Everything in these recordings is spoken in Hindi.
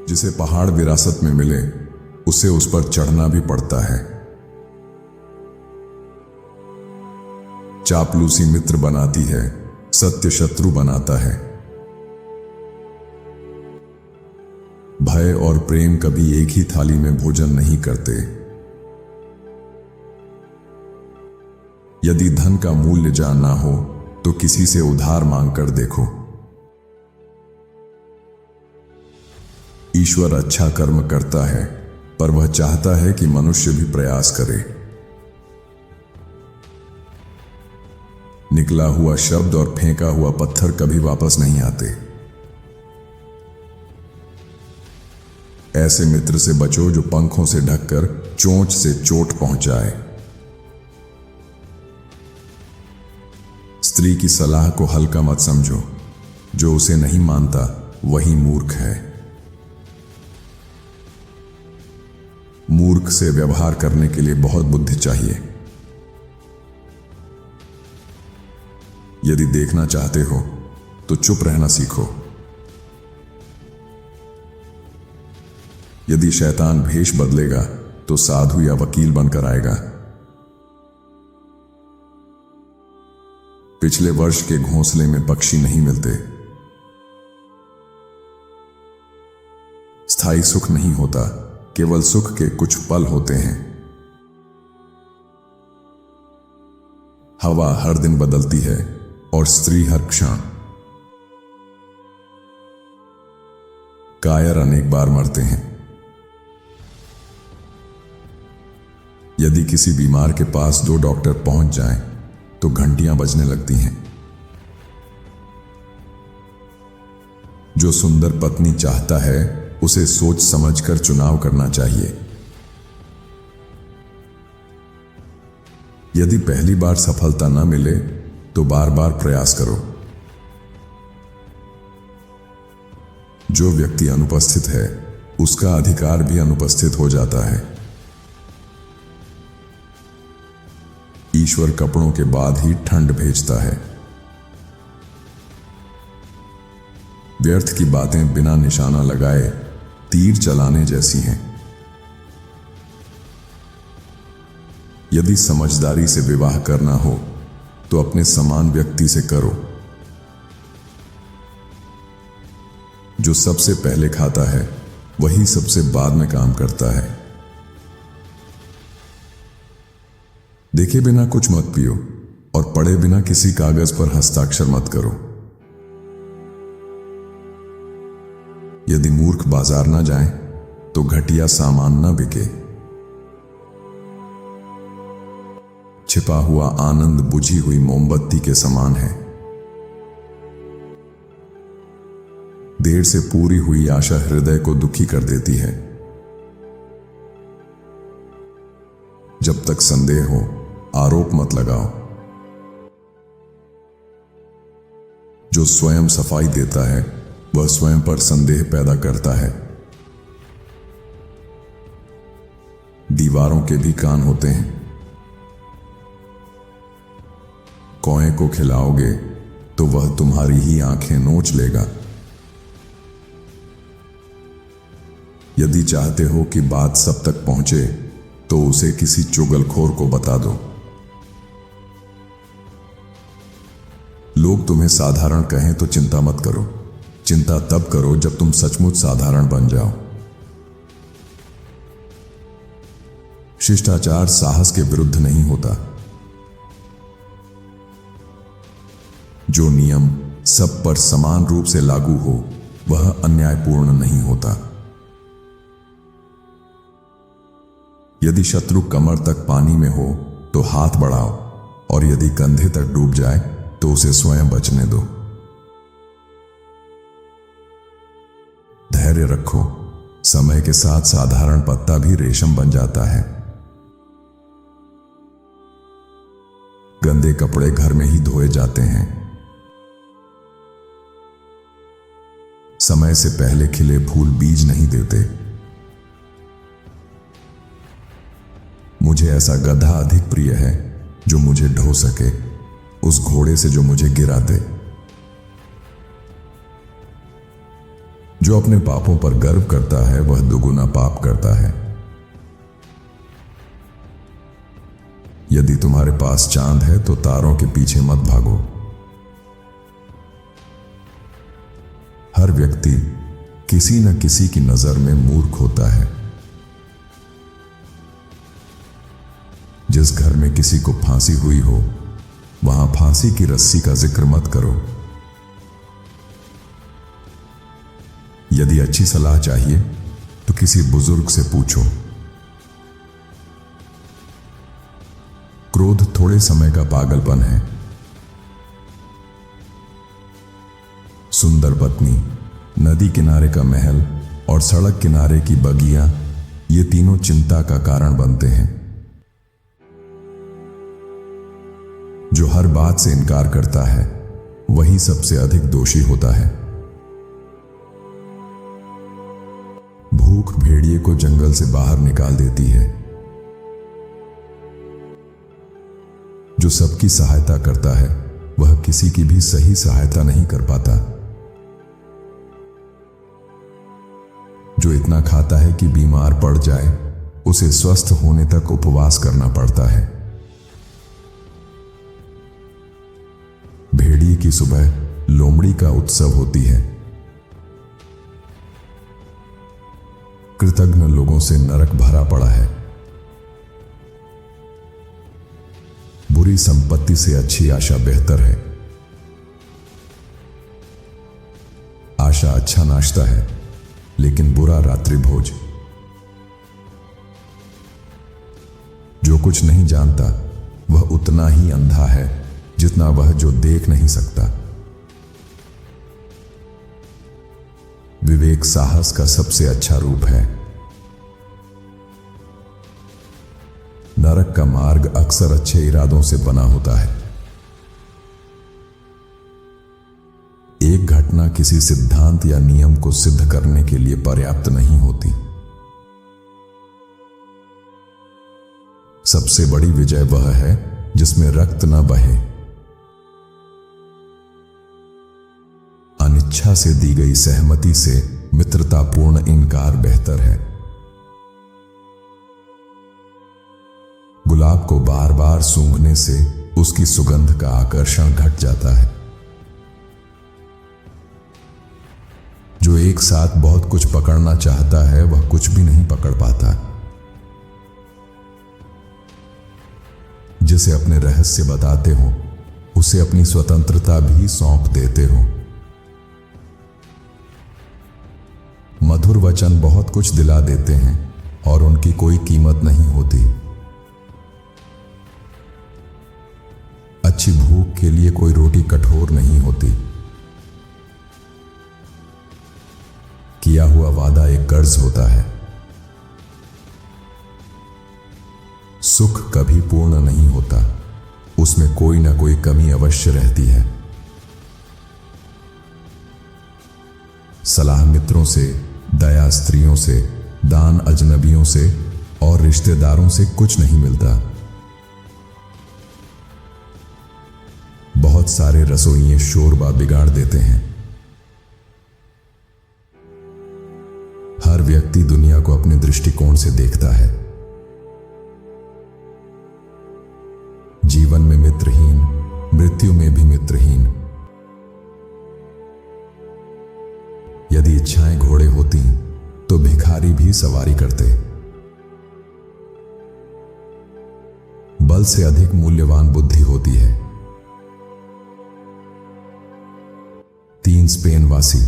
जिसे पहाड़ विरासत में मिले उसे उस पर चढ़ना भी पड़ता है। चापलूसी मित्र बनाती है, सत्य शत्रु बनाता है। भय और प्रेम कभी एक ही थाली में भोजन नहीं करते। यदि धन का मूल्य जानना हो तो किसी से उधार मांगकर देखो। ईश्वर अच्छा कर्म करता है, पर वह चाहता है कि मनुष्य भी प्रयास करे। निकला हुआ शब्द और फेंका हुआ पत्थर कभी वापस नहीं आते। ऐसे मित्र से बचो जो पंखों से ढककर चोंच से चोट पहुंचाए। स्त्री की सलाह को हल्का मत समझो, जो उसे नहीं मानता वही मूर्ख है। मूर्ख से व्यवहार करने के लिए बहुत बुद्धि चाहिए। यदि देखना चाहते हो तो चुप रहना सीखो। यदि शैतान भेष बदलेगा तो साधु या वकील बनकर आएगा। पिछले वर्ष के घोंसले में पक्षी नहीं मिलते। स्थायी सुख नहीं होता, केवल सुख के कुछ पल होते हैं। हवा हर दिन बदलती है और स्त्री हर क्षण। कायर अनेक बार मरते हैं। यदि किसी बीमार के पास 2 डॉक्टर पहुंच जाएं, तो घंटियां बजने लगती हैं। जो सुंदर पत्नी चाहता है उसे सोच समझकर चुनाव करना चाहिए। यदि पहली बार सफलता न मिले तो बार बार प्रयास करो। जो व्यक्ति अनुपस्थित है उसका अधिकार भी अनुपस्थित हो जाता है। ईश्वर कपड़ों के बाद ही ठंड भेजता है। व्यर्थ की बातें बिना निशाना लगाए तीर चलाने जैसी हैं। यदि समझदारी से विवाह करना हो तो अपने समान व्यक्ति से करो। जो सबसे पहले खाता है वही सबसे बाद में काम करता है। देखे बिना कुछ मत पियो और पढ़े बिना किसी कागज पर हस्ताक्षर मत करो। यदि मूर्ख बाजार ना जाए तो घटिया सामान ना बिके। छिपा हुआ आनंद बुझी हुई मोमबत्ती के समान है। देर से पूरी हुई आशा हृदय को दुखी कर देती है। जब तक संदेह हो आरोप मत लगाओ। जो स्वयं सफाई देता है वह स्वयं पर संदेह पैदा करता है। दीवारों के भी कान होते हैं। कौए को खिलाओगे तो वह तुम्हारी ही आंखें नोच लेगा। यदि चाहते हो कि बात सब तक पहुंचे तो उसे किसी चुगलखोर को बता दो। लोग तुम्हें साधारण कहें तो चिंता मत करो। चिंता तब करो जब तुम सचमुच साधारण बन जाओ। शिष्टाचार साहस के विरुद्ध नहीं होता। जो नियम सब पर समान रूप से लागू हो वह अन्यायपूर्ण नहीं होता। यदि शत्रु कमर तक पानी में हो तो हाथ बढ़ाओ, और यदि कंधे तक डूब जाए तो उसे स्वयं बचने दो। धैर्य रखो, समय के साथ साधारण पत्ता भी रेशम बन जाता है। गंदे कपड़े घर में ही धोए जाते हैं। समय से पहले खिले फूल बीज नहीं देते। मुझे ऐसा गधा अधिक प्रिय है जो मुझे ढो सके, उस घोड़े से जो मुझे गिरा दे। जो अपने पापों पर गर्व करता है वह दुगुना पाप करता है। यदि तुम्हारे पास चांद है तो तारों के पीछे मत भागो। हर व्यक्ति किसी न किसी की नजर में मूर्ख होता है। जिस घर में किसी को फांसी हुई हो वहां फांसी की रस्सी का जिक्र मत करो। यदि अच्छी सलाह चाहिए तो किसी बुजुर्ग से पूछो। क्रोध थोड़े समय का पागलपन है। सुंदर पत्नी, नदी किनारे का महल और सड़क किनारे की बगिया, ये तीनों चिंता का कारण बनते हैं। जो हर बात से इनकार करता है वही सबसे अधिक दोषी होता है। भूख भेड़िए को जंगल से बाहर निकाल देती है। जो सबकी सहायता करता है वह किसी की भी सही सहायता नहीं कर पाता। जो इतना खाता है कि बीमार पड़ जाए उसे स्वस्थ होने तक उपवास करना पड़ता है। भेड़िए की सुबह लोमड़ी का उत्सव होती है। कृतज्ञ लोगों से नरक भरा पड़ा है। बुरी संपत्ति से अच्छी आशा बेहतर है। आशा अच्छा नाश्ता है लेकिन बुरा रात्रि भोज। जो कुछ नहीं जानता वह उतना ही अंधा है जितना वह जो देख नहीं सकता। विवेक साहस का सबसे अच्छा रूप है। नरक का मार्ग अक्सर अच्छे इरादों से बना होता है। एक घटना किसी सिद्धांत या नियम को सिद्ध करने के लिए पर्याप्त नहीं होती। सबसे बड़ी विजय वह है जिसमें रक्त न बहे। अनिच्छा से दी गई सहमति से मित्रतापूर्ण इनकार बेहतर है। गुलाब को बार बार सूंघने से उसकी सुगंध का आकर्षण घट जाता है। जो एक साथ बहुत कुछ पकड़ना चाहता है वह कुछ भी नहीं पकड़ पाता। जिसे अपने रहस्य बताते हो उसे अपनी स्वतंत्रता भी सौंप देते हो। मधुर वचन बहुत कुछ दिला देते हैं और उनकी कोई कीमत नहीं होती। अच्छी भूख के लिए कोई रोटी कठोर नहीं होती। किया हुआ वादा एक कर्ज होता है। सुख कभी पूर्ण नहीं होता, उसमें कोई ना कोई कमी अवश्य रहती है। सलाह मित्रों से, दया स्त्रियों से, दान अजनबियों से और रिश्तेदारों से कुछ नहीं मिलता। बहुत सारे रसोइये शोरबा बिगाड़ देते हैं। हर व्यक्ति दुनिया को अपने दृष्टिकोण से देखता है। जीवन में मित्रहीन, मृत्यु में भी मित्रहीन। यदि इच्छाएं घोड़े होती तो भिखारी भी सवारी करते। बल से अधिक मूल्यवान बुद्धि होती है। 3 स्पेन वासी,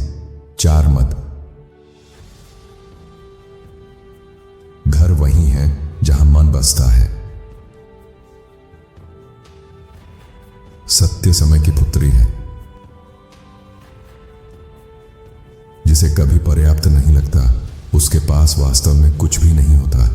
4 मत। घर वही है जहां मन बसता है। सत्य समय की पुत्री है। जिसे कभी पर्याप्त नहीं लगता उसके पास वास्तव में कुछ भी नहीं होता।